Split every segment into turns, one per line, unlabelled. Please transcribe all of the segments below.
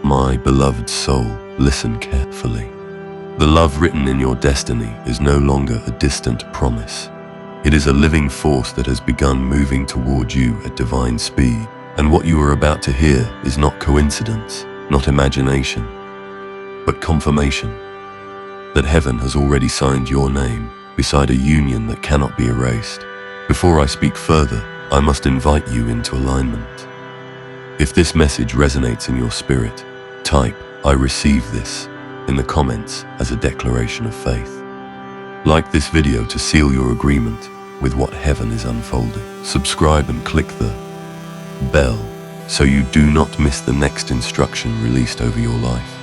My beloved soul, listen carefully. The love written in your destiny is no longer a distant promise. It is a living force that has begun moving toward you at divine speed. And what you are about to hear is not coincidence, not imagination, but confirmation that heaven has already signed your name beside a union that cannot be erased. Before I speak further, I must invite you into alignment. If this message resonates in your spirit, type "I receive this" in the comments as a declaration of faith. Like this video to seal your agreement with what heaven is unfolding. Subscribe and click the bell so you do not miss the next instruction released over your life.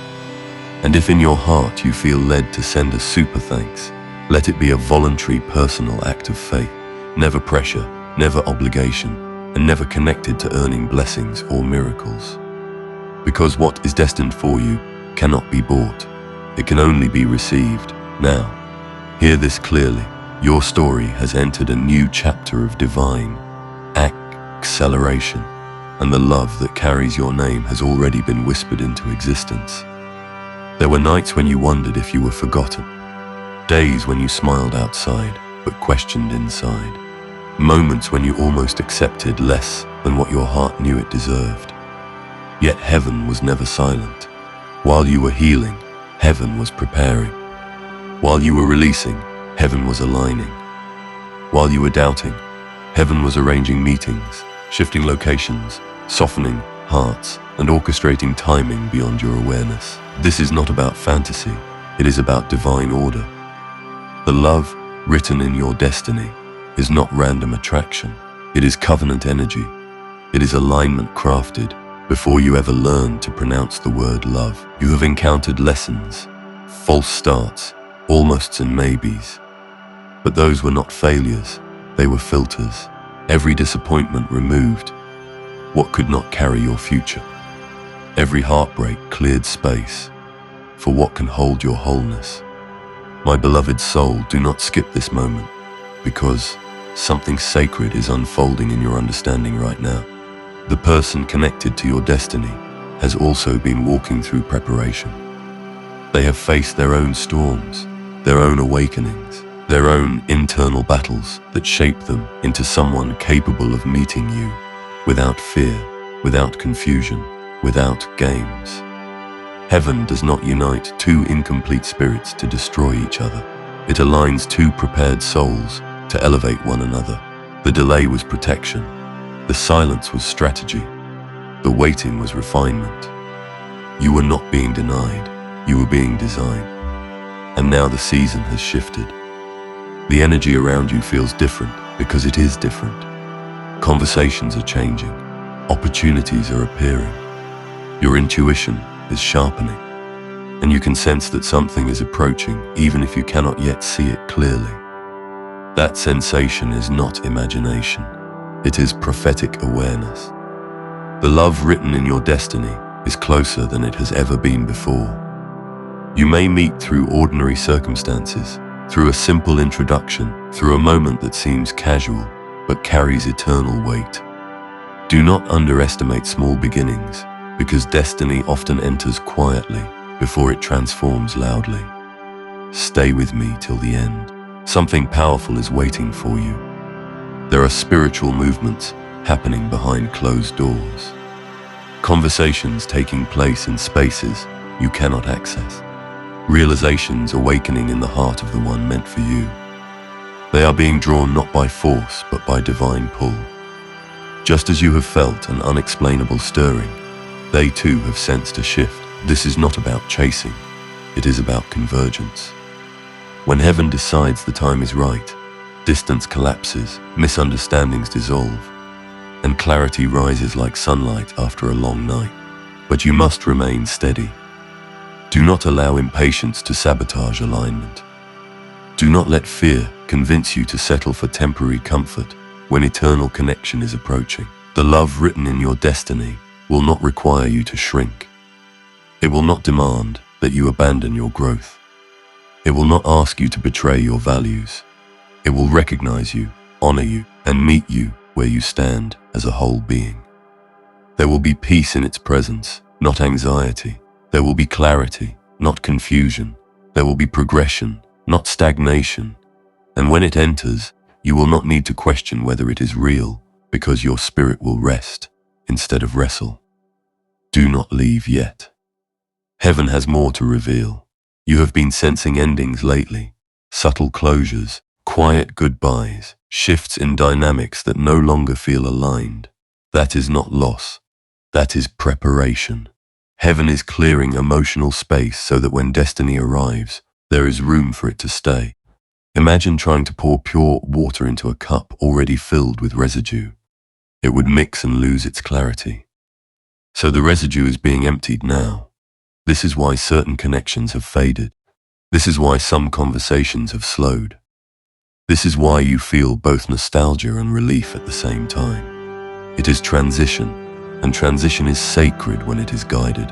And if in your heart you feel led to send a super thanks, let it be a voluntary personal act of faith, never pressure, never obligation, and never connected to earning blessings or miracles. Because what is destined for you cannot be bought. It can only be received now. Hear this clearly. Your story has entered a new chapter of divine acceleration, and the love that carries your name has already been whispered into existence. There were nights when you wondered if you were forgotten, days when you smiled outside but questioned inside, moments when you almost accepted less than what your heart knew it deserved. Yet heaven was never silent. While you were healing, heaven was preparing. While you were releasing, heaven was aligning. While you were doubting, heaven was arranging meetings, shifting locations, softening hearts, and orchestrating timing beyond your awareness. This is not about fantasy, it is about divine order. The love written in your destiny is not random attraction, it is covenant energy. It is alignment crafted before you ever learned to pronounce the word love. You have encountered lessons, false starts, almosts and maybes. But those were not failures, they were filters. Every disappointment removed what could not carry your future. Every heartbreak cleared space for what can hold your wholeness. My beloved soul, do not skip this moment, because something sacred is unfolding in your understanding right now. The person connected to your destiny has also been walking through preparation. They have faced their own storms, their own awakenings, their own internal battles that shape them into someone capable of meeting you without fear, without confusion, without games. Heaven does not unite two incomplete spirits to destroy each other. It aligns two prepared souls to elevate one another. The delay was protection. The silence was strategy. The waiting was refinement. You were not being denied. You were being designed. And now the season has shifted. The energy around you feels different because it is different. Conversations are changing. Opportunities are appearing. Your intuition is sharpening. And you can sense that something is approaching even if you cannot yet see it clearly. That sensation is not imagination. It is prophetic awareness. The love written in your destiny is closer than it has ever been before. You may meet through ordinary circumstances, through a simple introduction, through a moment that seems casual but carries eternal weight. Do not underestimate small beginnings, because destiny often enters quietly before it transforms loudly. Stay with me till the end. Something powerful is waiting for you. There are spiritual movements happening behind closed doors. Conversations taking place in spaces you cannot access. Realizations awakening in the heart of the one meant for you. They are being drawn not by force, but by divine pull. Just as you have felt an unexplainable stirring, they too have sensed a shift. This is not about chasing, it is about convergence. When heaven decides the time is right, distance collapses, misunderstandings dissolve, and clarity rises like sunlight after a long night. But you must remain steady. Do not allow impatience to sabotage alignment. Do not let fear convince you to settle for temporary comfort when eternal connection is approaching. The love written in your destiny will not require you to shrink. It will not demand that you abandon your growth. It will not ask you to betray your values. It will recognize you, honor you, and meet you where you stand as a whole being. There will be peace in its presence, not anxiety. There will be clarity, not confusion. There will be progression, not stagnation. And when it enters, you will not need to question whether it is real, because your spirit will rest instead of wrestle. Do not leave yet. Heaven has more to reveal. You have been sensing endings lately, subtle closures, quiet goodbyes, shifts in dynamics that no longer feel aligned. That is not loss. That is preparation. Heaven is clearing emotional space so that when destiny arrives, there is room for it to stay. Imagine trying to pour pure water into a cup already filled with residue. It would mix and lose its clarity. So the residue is being emptied now. This is why certain connections have faded. This is why some conversations have slowed. This is why you feel both nostalgia and relief at the same time. It is transition, and transition is sacred when it is guided.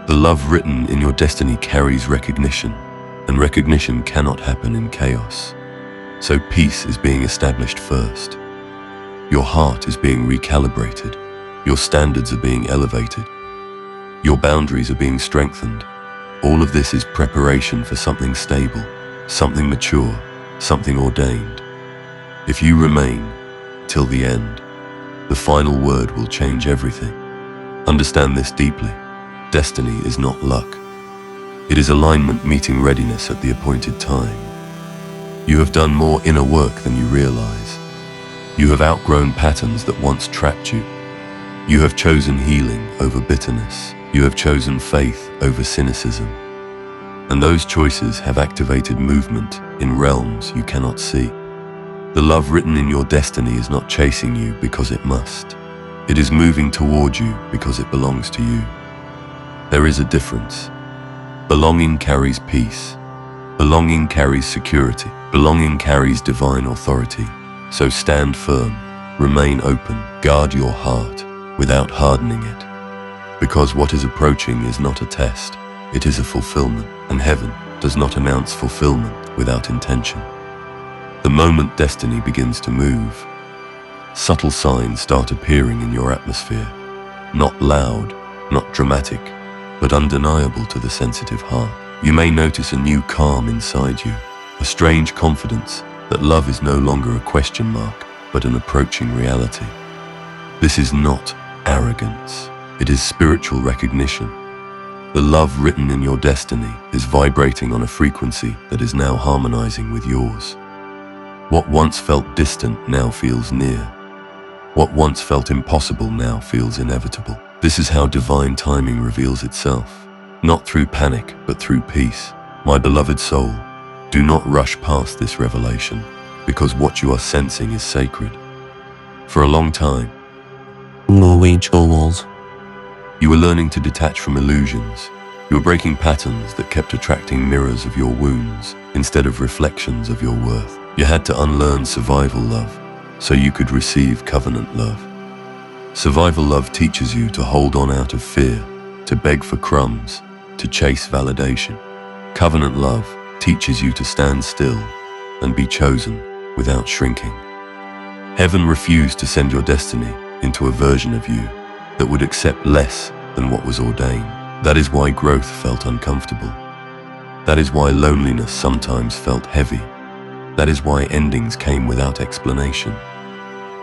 The love written in your destiny carries recognition, and recognition cannot happen in chaos. So peace is being established first. Your heart is being recalibrated. Your standards are being elevated. Your boundaries are being strengthened. All of this is preparation for something stable, something mature, something ordained. If you remain till the end, the final word will change everything. Understand this deeply. Destiny is not luck. It is alignment meeting readiness at the appointed time. You have done more inner work than you realize. You have outgrown patterns that once trapped you. You have chosen healing over bitterness. You have chosen faith over cynicism. And those choices have activated movement in realms you cannot see. The love written in your destiny is not chasing you because it must. It is moving toward you because it belongs to you. There is a difference. Belonging carries peace. Belonging carries security. Belonging carries divine authority. So stand firm, remain open, guard your heart without hardening it. Because what is approaching is not a test, it is a fulfillment, and heaven does not announce fulfillment without intention. The moment destiny begins to move, subtle signs start appearing in your atmosphere. Not loud, not dramatic, but undeniable to the sensitive heart. You may notice a new calm inside you, a strange confidence that love is no longer a question mark, but an approaching reality. This is not arrogance, it is spiritual recognition. The love written in your destiny is vibrating on a frequency that is now harmonizing with yours. What once felt distant now feels near. What once felt impossible now feels inevitable. This is how divine timing reveals itself, not through panic, but through peace. My beloved soul, do not rush past this revelation, because what you are sensing is sacred. For a long time, you were learning to detach from illusions. You were breaking patterns that kept attracting mirrors of your wounds instead of reflections of your worth. You had to unlearn survival love so you could receive covenant love. Survival love teaches you to hold on out of fear, to beg for crumbs, to chase validation. Covenant love teaches you to stand still and be chosen without shrinking. Heaven refused to send your destiny into a version of you that would accept less than what was ordained. That is why growth felt uncomfortable. That is why loneliness sometimes felt heavy. That is why endings came without explanation.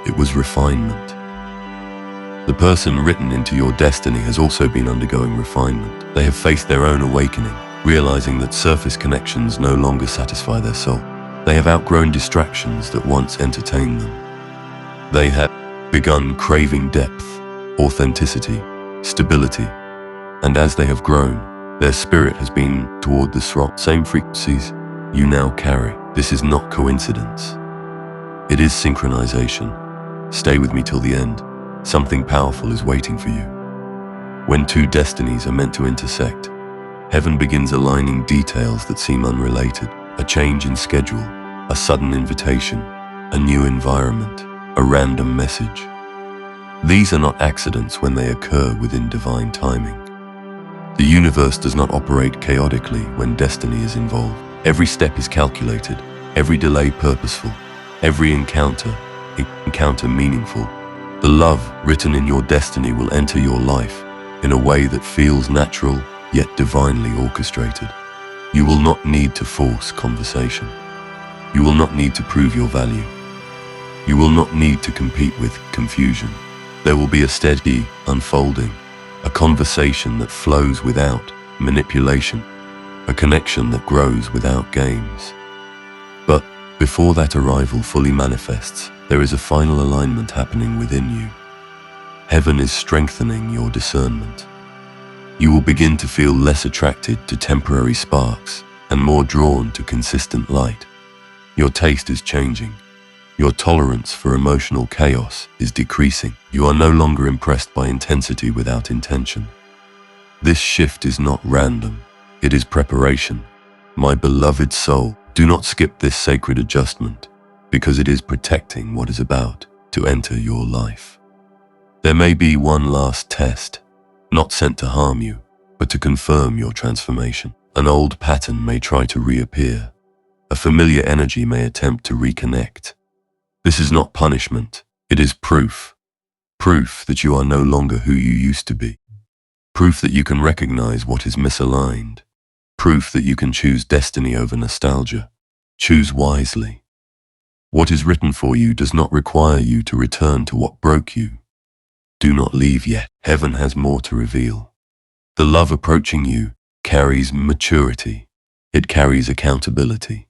It was refinement. The person written into your destiny has also been undergoing refinement. They have faced their own awakening, realizing that surface connections no longer satisfy their soul. They have outgrown distractions that once entertained them. They have begun craving depth, authenticity, stability, and as they have grown, their spirit has been toward the same frequencies you now carry. This is not coincidence. It is synchronization. Stay with me till the end. Something powerful is waiting for you. When two destinies are meant to intersect, heaven begins aligning details that seem unrelated. A change in schedule, a sudden invitation, a new environment, a random message. These are not accidents when they occur within divine timing. The universe does not operate chaotically when destiny is involved. Every step is calculated, every delay purposeful, every encounter meaningful. The love written in your destiny will enter your life in a way that feels natural yet divinely orchestrated. You will not need to force conversation. You will not need to prove your value. You will not need to compete with confusion. There will be a steady unfolding, a conversation that flows without manipulation, a connection that grows without games. But before that arrival fully manifests, there is a final alignment happening within you. Heaven is strengthening your discernment. You will begin to feel less attracted to temporary sparks and more drawn to consistent light. Your taste is changing. Your tolerance for emotional chaos is decreasing. You are no longer impressed by intensity without intention. This shift is not random. It is preparation. My beloved soul, do not skip this sacred adjustment, because it is protecting what is about to enter your life. There may be one last test, not sent to harm you, but to confirm your transformation. An old pattern may try to reappear. A familiar energy may attempt to reconnect. This is not punishment. It is proof. Proof that you are no longer who you used to be. Proof that you can recognize what is misaligned. Proof that you can choose destiny over nostalgia. Choose wisely. What is written for you does not require you to return to what broke you. Do not leave yet. Heaven has more to reveal. The love approaching you carries maturity. It carries accountability.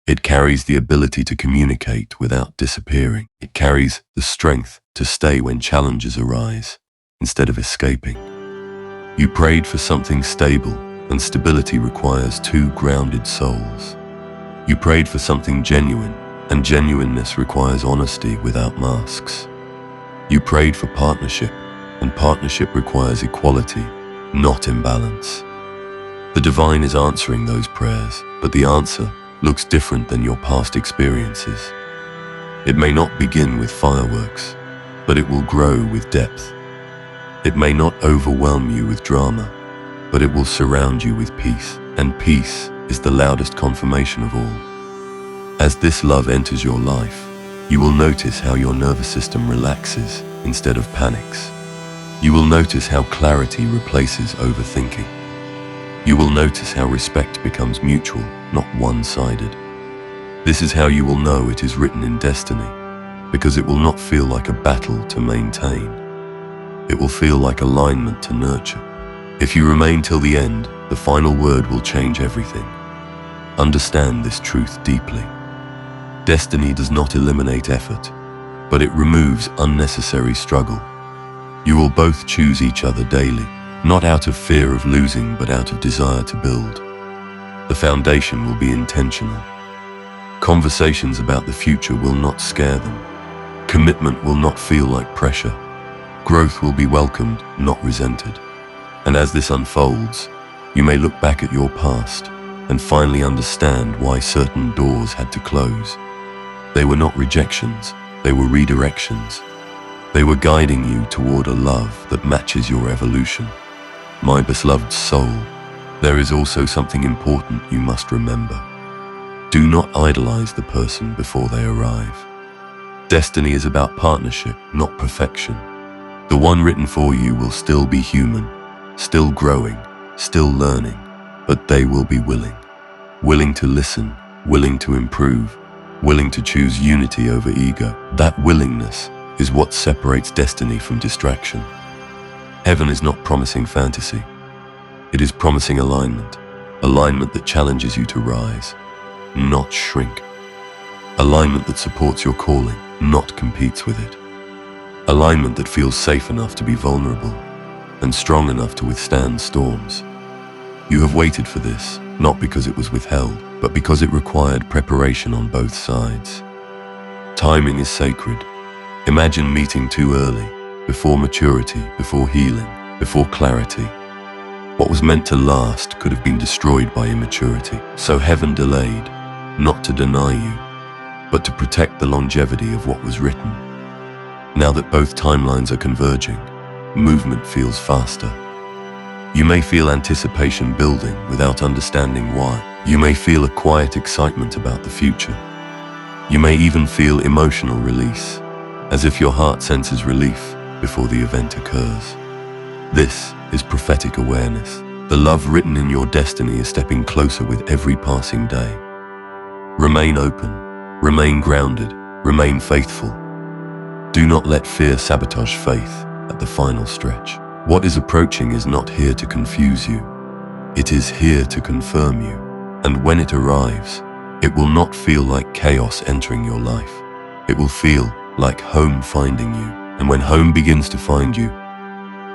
It carries the ability to communicate without disappearing. It carries the strength to stay when challenges arise, instead of escaping. You prayed for something stable, and stability requires two grounded souls. You prayed for something genuine, and genuineness requires honesty without masks. You prayed for partnership, and partnership requires equality, not imbalance. The divine is answering those prayers, but the answer looks different than your past experiences. It may not begin with fireworks, but it will grow with depth. It may not overwhelm you with drama, but it will surround you with peace, and peace is the loudest confirmation of all. As this love enters your life, you will notice how your nervous system relaxes instead of panics. You will notice how clarity replaces overthinking. You will notice how respect becomes mutual, not one-sided. This is how you will know it is written in destiny, because it will not feel like a battle to maintain. It will feel like alignment to nurture. If you remain till the end, the final word will change everything. Understand this truth deeply. Destiny does not eliminate effort, but it removes unnecessary struggle. You will both choose each other daily, not out of fear of losing, but out of desire to build. The foundation will be intentional. Conversations about the future will not scare them. Commitment will not feel like pressure. Growth will be welcomed, not resented. And as this unfolds, you may look back at your past and finally understand why certain doors had to close. They were not rejections, they were redirections. They were guiding you toward a love that matches your evolution. My beloved soul, there is also something important you must remember. Do not idolize the person before they arrive. Destiny is about partnership, not perfection. The one written for you will still be human, still growing, still learning, but they will be willing. Willing to listen, willing to improve, willing to choose unity over ego. That willingness is what separates destiny from distraction. Heaven is not promising fantasy. It is promising alignment. Alignment that challenges you to rise, not shrink. Alignment that supports your calling, not competes with it. Alignment that feels safe enough to be vulnerable and strong enough to withstand storms. You have waited for this, not because it was withheld, but because it required preparation on both sides. Timing is sacred. Imagine meeting too early, before maturity, before healing, before clarity. What was meant to last could have been destroyed by immaturity. So heaven delayed, not to deny you, but to protect the longevity of what was written. Now that both timelines are converging, movement feels faster. You may feel anticipation building without understanding why. You may feel a quiet excitement about the future. You may even feel emotional release, as if your heart senses relief before the event occurs. This is prophetic awareness. The love written in your destiny is stepping closer with every passing day. Remain open, remain grounded, remain faithful. Do not let fear sabotage faith at the final stretch. What is approaching is not here to confuse you. It is here to confirm you. And when it arrives, it will not feel like chaos entering your life. It will feel like home finding you. And when home begins to find you,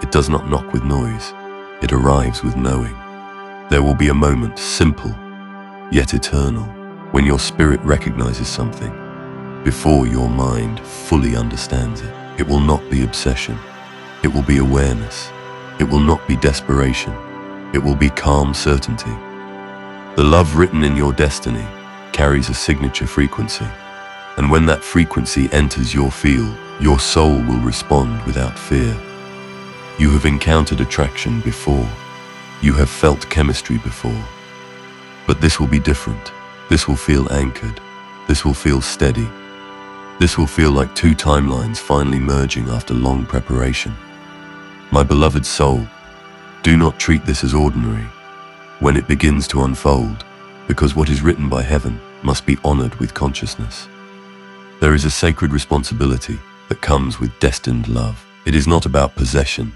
it does not knock with noise. It arrives with knowing. There will be a moment, simple, yet eternal, when your spirit recognizes something before your mind fully understands it. It will not be obsession. It will be awareness. It will not be desperation. It will be calm certainty. The love written in your destiny carries a signature frequency. And when that frequency enters your field, your soul will respond without fear. You have encountered attraction before. You have felt chemistry before. But this will be different. This will feel anchored. This will feel steady. This will feel like two timelines finally merging after long preparation. My beloved soul, do not treat this as ordinary when it begins to unfold, because what is written by heaven must be honored with consciousness. There is a sacred responsibility that comes with destined love. It is not about possession.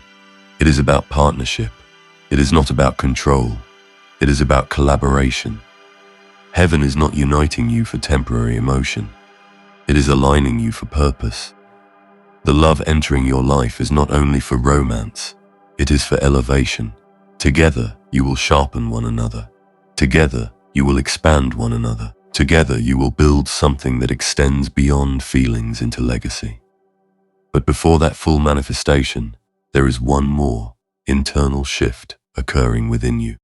It is about partnership. It is not about control. It is about collaboration. Heaven is not uniting you for temporary emotion. It is aligning you for purpose. The love entering your life is not only for romance, it is for elevation. Together, you will sharpen one another. Together, you will expand one another. Together, you will build something that extends beyond feelings into legacy. But before that full manifestation, there is one more internal shift occurring within you.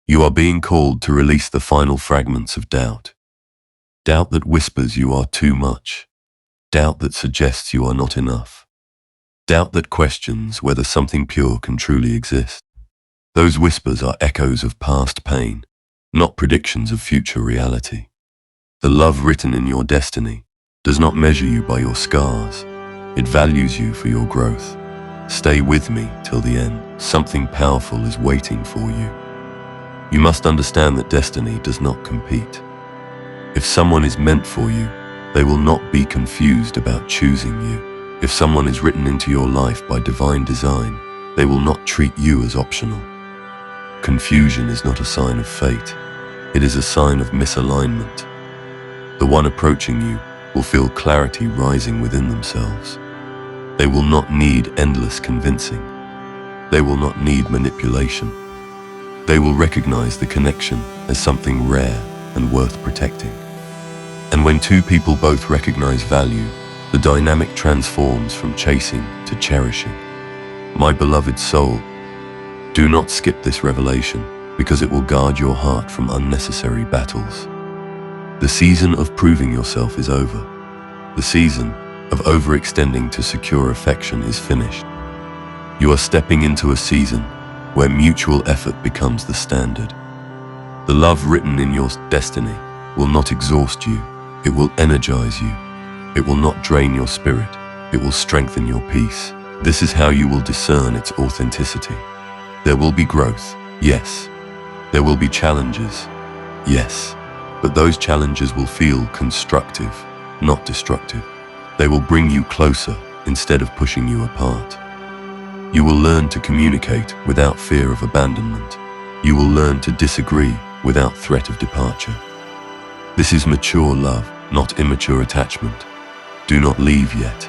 You are being called to release the final fragments of doubt. Doubt that whispers you are too much. Doubt that suggests you are not enough. Doubt that questions whether something pure can truly exist. Those whispers are echoes of past pain, not predictions of future reality. The love written in your destiny does not measure you by your scars. It values you for your growth. Stay with me till the end. Something powerful is waiting for you. You must understand that destiny does not compete. If someone is meant for you, they will not be confused about choosing you. If someone is written into your life by divine design, they will not treat you as optional. Confusion is not a sign of fate. It is a sign of misalignment. The one approaching you will feel clarity rising within themselves. They will not need endless convincing. They will not need manipulation. They will recognize the connection as something rare and worth protecting. And when two people both recognize value, the dynamic transforms from chasing to cherishing. My beloved soul, do not skip this revelation, because it will guard your heart from unnecessary battles. The season of proving yourself is over. The season of overextending to secure affection is finished. You are stepping into a season where mutual effort becomes the standard. The love written in your destiny will not exhaust you. It will energize you. It will not drain your spirit. It will strengthen your peace. This is how you will discern its authenticity. There will be growth, yes. There will be challenges, yes. But those challenges will feel constructive, not destructive. They will bring you closer instead of pushing you apart. You will learn to communicate without fear of abandonment. You will learn to disagree without threat of departure. This is mature love, not immature attachment. Do not leave yet.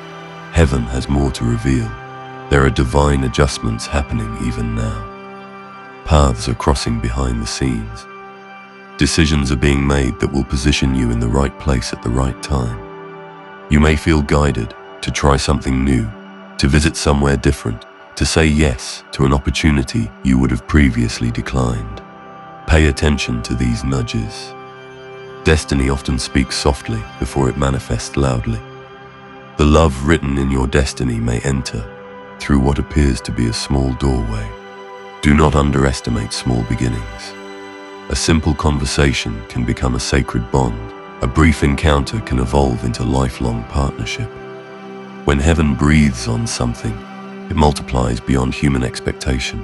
Heaven has more to reveal. There are divine adjustments happening even now. Paths are crossing behind the scenes. Decisions are being made that will position you in the right place at the right time. You may feel guided to try something new, to visit somewhere different, to say yes to an opportunity you would have previously declined. Pay attention to these nudges. Destiny often speaks softly before it manifests loudly. The love written in your destiny may enter through what appears to be a small doorway. Do not underestimate small beginnings. A simple conversation can become a sacred bond. A brief encounter can evolve into lifelong partnership. When heaven breathes on something, It multiplies beyond human expectation.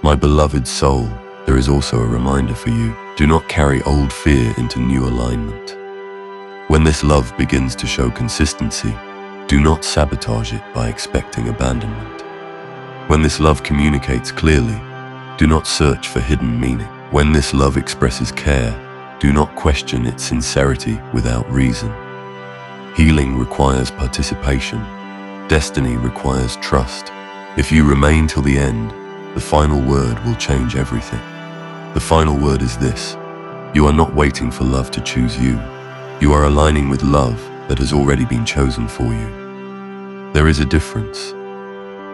My beloved soul, there is also a reminder for you. Do not carry old fear into new alignment. When this love begins to show consistency, do not sabotage it by expecting abandonment. When this love communicates clearly, do not search for hidden meaning. When this love expresses care, do not question its sincerity without reason. Healing requires participation. Destiny requires trust. If you remain till the end, the final word will change everything. The final word is this: you are not waiting for love to choose you. You are aligning with love that has already been chosen for you. There is a difference.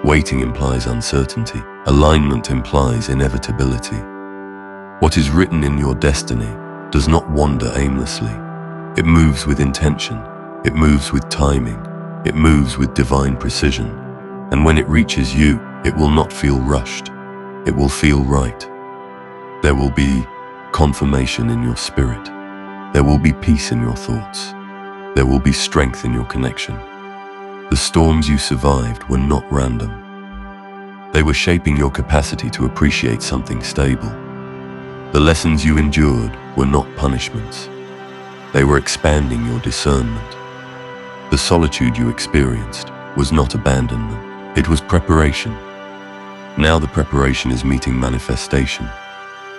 Waiting implies uncertainty. Alignment implies inevitability. What is written in your destiny does not wander aimlessly. It moves with intention. It moves with timing. It moves with divine precision. And when it reaches you, it will not feel rushed. It will feel right. There will be confirmation in your spirit. There will be peace in your thoughts. There will be strength in your connection. The storms you survived were not random. They were shaping your capacity to appreciate something stable. The lessons you endured were not punishments. They were expanding your discernment. The solitude you experienced was not abandonment. It was preparation. Now the preparation is meeting manifestation.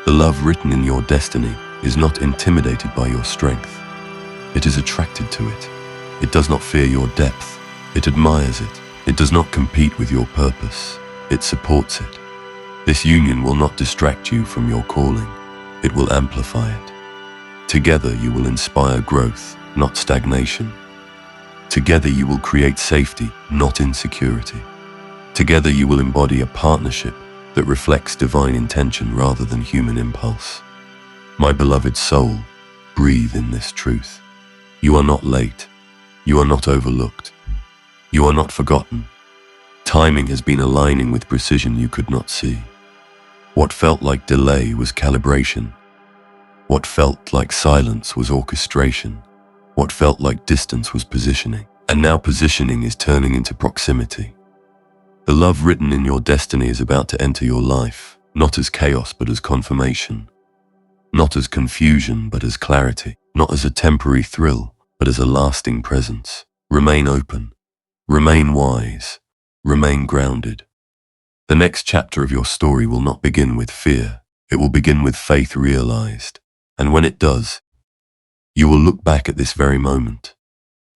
The love written in your destiny is not intimidated by your strength. It is attracted to it. It does not fear your depth. It admires it. It does not compete with your purpose. It supports it. This union will not distract you from your calling. It will amplify it. Together you will inspire growth, not stagnation. Together you will create safety, not insecurity. Together you will embody a partnership that reflects divine intention rather than human impulse. My beloved soul, breathe in this truth. You are not late. You are not overlooked. You are not forgotten. Timing has been aligning with precision you could not see. What felt like delay was calibration. What felt like silence was orchestration. What felt like distance was positioning. And now positioning is turning into proximity. The love written in your destiny is about to enter your life, not as chaos but as confirmation. Not as confusion but as clarity. Not as a temporary thrill but as a lasting presence. Remain open. Remain wise. Remain grounded. The next chapter of your story will not begin with fear. It will begin with faith realized. And when it does, you will look back at this very moment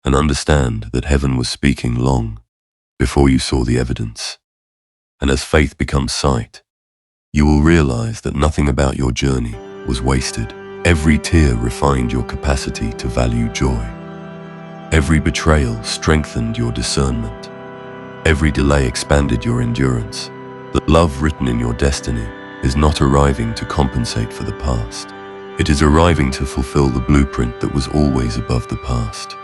and understand that heaven was speaking long before you saw the evidence. And as faith becomes sight, you will realize that nothing about your journey was wasted. Every tear refined your capacity to value joy. Every betrayal strengthened your discernment. Every delay expanded your endurance. The love written in your destiny is not arriving to compensate for the past. It is arriving to fulfill the blueprint that was always above the past.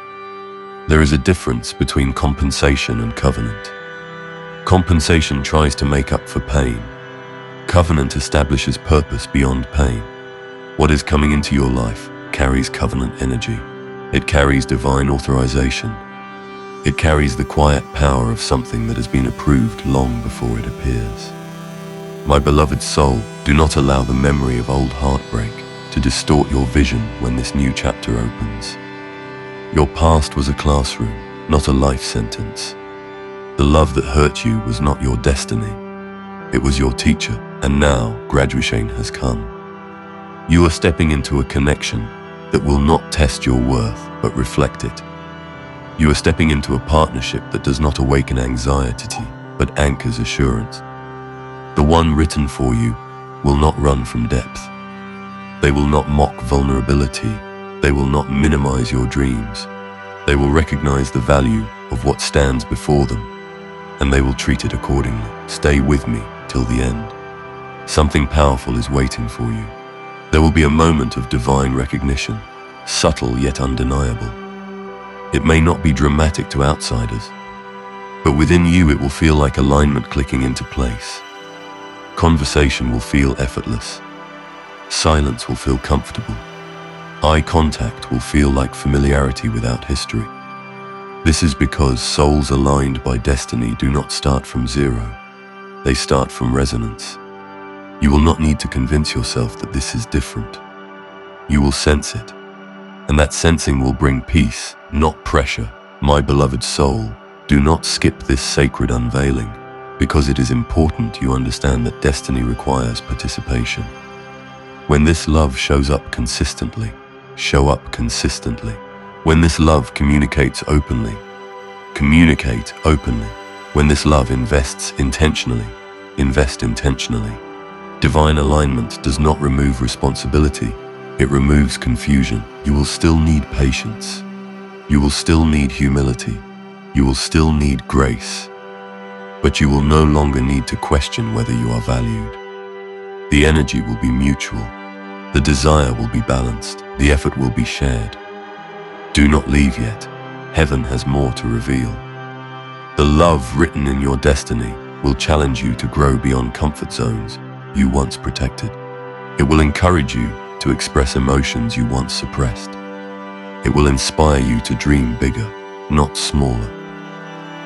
There is a difference between compensation and covenant. Compensation tries to make up for pain. Covenant establishes purpose beyond pain. What is coming into your life carries covenant energy. It carries divine authorization. It carries the quiet power of something that has been approved long before it appears. My beloved soul, do not allow the memory of old heartbreak to distort your vision when this new chapter opens. Your past was a classroom, not a life sentence. The love that hurt you was not your destiny. It was your teacher, and now graduation has come. You are stepping into a connection that will not test your worth, but reflect it. You are stepping into a partnership that does not awaken anxiety, but anchors assurance. The one written for you will not run from depth. They will not mock vulnerability. They will not minimize your dreams. They will recognize the value of what stands before them, and they will treat it accordingly. Stay with me till the end. Something powerful is waiting for you. There will be a moment of divine recognition, subtle yet undeniable. It may not be dramatic to outsiders, but within you it will feel like alignment clicking into place. Conversation will feel effortless. Silence will feel comfortable. Eye contact will feel like familiarity without history. This is because souls aligned by destiny do not start from zero. They start from resonance. You will not need to convince yourself that this is different. You will sense it, and that sensing will bring peace, not pressure. My beloved soul, do not skip this sacred unveiling, because it is important you understand that destiny requires participation. When this love shows up consistently, show up consistently. When this love communicates openly, communicate openly. When this love invests intentionally, invest intentionally. Divine alignment does not remove responsibility, it removes confusion. You will still need patience. You will still need humility. You will still need grace. But you will no longer need to question whether you are valued. The energy will be mutual. The desire will be balanced. The effort will be shared. Do not leave yet. Heaven has more to reveal. The love written in your destiny will challenge you to grow beyond comfort zones you once protected. It will encourage you to express emotions you once suppressed. It will inspire you to dream bigger, not smaller.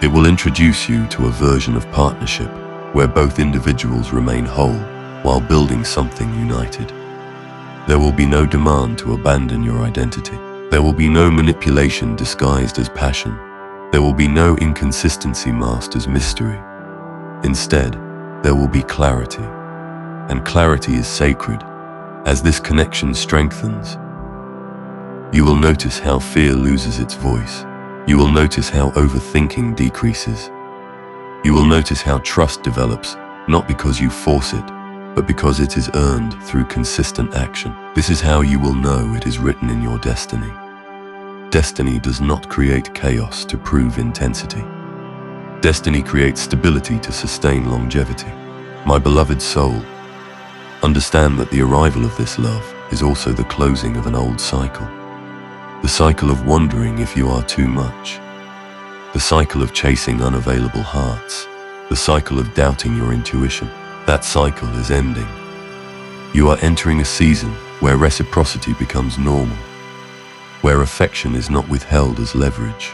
It will introduce you to a version of partnership where both individuals remain whole while building something united. There will be no demand to abandon your identity. There will be no manipulation disguised as passion. There will be no inconsistency masked as mystery. Instead, there will be clarity. And clarity is sacred. As this connection strengthens, you will notice how fear loses its voice. You will notice how overthinking decreases. You will notice how trust develops, not because you force it, but because it is earned through consistent action. This is how you will know it is written in your destiny. Destiny does not create chaos to prove intensity. Destiny creates stability to sustain longevity. My beloved soul, understand that the arrival of this love is also the closing of an old cycle. The cycle of wondering if you are too much. The cycle of chasing unavailable hearts. The cycle of doubting your intuition. That cycle is ending. You are entering a season where reciprocity becomes normal, where affection is not withheld as leverage,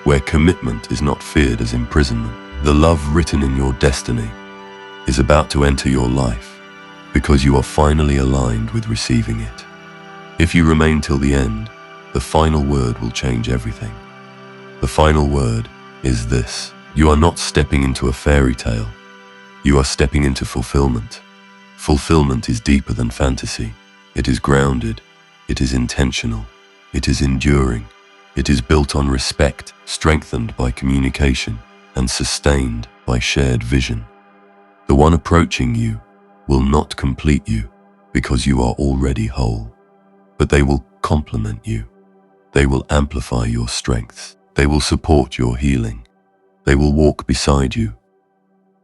where commitment is not feared as imprisonment. The love written in your destiny is about to enter your life because you are finally aligned with receiving it. If you remain till the end, the final word will change everything. The final word is this: you are not stepping into a fairy tale. You are stepping into fulfillment. Fulfillment is deeper than fantasy. It is grounded. It is intentional. It is enduring. It is built on respect, strengthened by communication, and sustained by shared vision. The one approaching you will not complete you because you are already whole, but they will complement you. They will amplify your strengths. They will support your healing. They will walk beside you,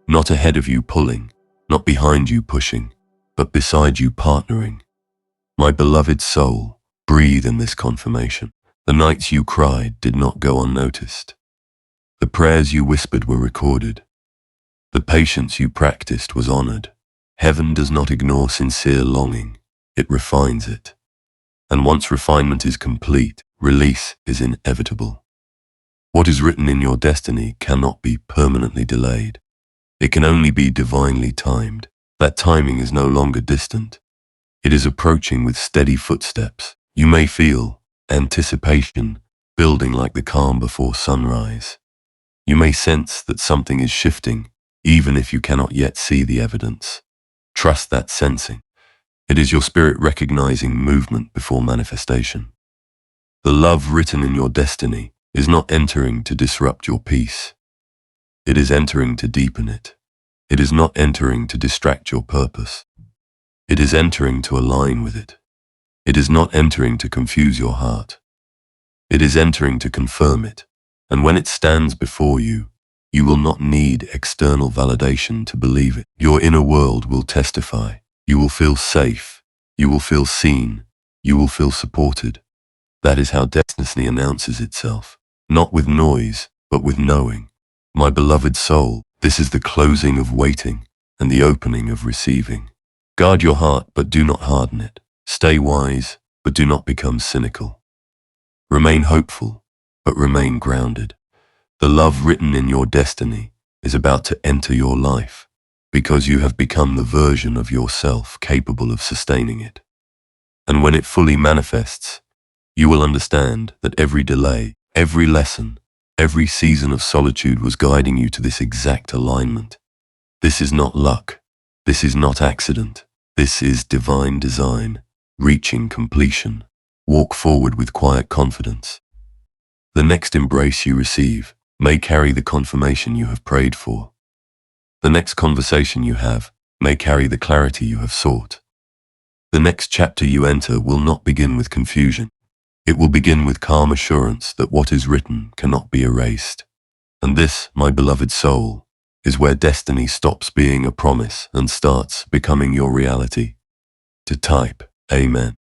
not ahead of you pulling, not behind you pushing, but beside you partnering. My beloved soul, breathe in this confirmation. The nights you cried did not go unnoticed. The prayers you whispered were recorded. The patience you practiced was honored. Heaven does not ignore sincere longing. It refines it. And once refinement is complete, release is inevitable. What is written in your destiny cannot be permanently delayed. It can only be divinely timed. That timing is no longer distant. It is approaching with steady footsteps. You may feel anticipation building like the calm before sunrise. You may sense that something is shifting, even if you cannot yet see the evidence. Trust that sensing. It is your spirit recognizing movement before manifestation. The love written in your destiny is not entering to disrupt your peace. It is entering to deepen it. It is not entering to distract your purpose. It is entering to align with it. It is not entering to confuse your heart. It is entering to confirm it. And when it stands before you, you will not need external validation to believe it. Your inner world will testify. You will feel safe. You will feel seen. You will feel supported. That is how destiny announces itself. Not with noise, but with knowing. My beloved soul, this is the closing of waiting and the opening of receiving. Guard your heart, but do not harden it. Stay wise, but do not become cynical. Remain hopeful, but remain grounded. The love written in your destiny is about to enter your life because you have become the version of yourself capable of sustaining it. And when it fully manifests, you will understand that every delay, every lesson, every season of solitude was guiding you to this exact alignment. This is not luck. This is not accident. This is divine design, reaching completion. Walk forward with quiet confidence. The next embrace you receive may carry the confirmation you have prayed for. The next conversation you have may carry the clarity you have sought. The next chapter you enter will not begin with confusion. It will begin with calm assurance that what is written cannot be erased. And this, my beloved soul, is where destiny stops being a promise and starts becoming your reality. To type, Amen.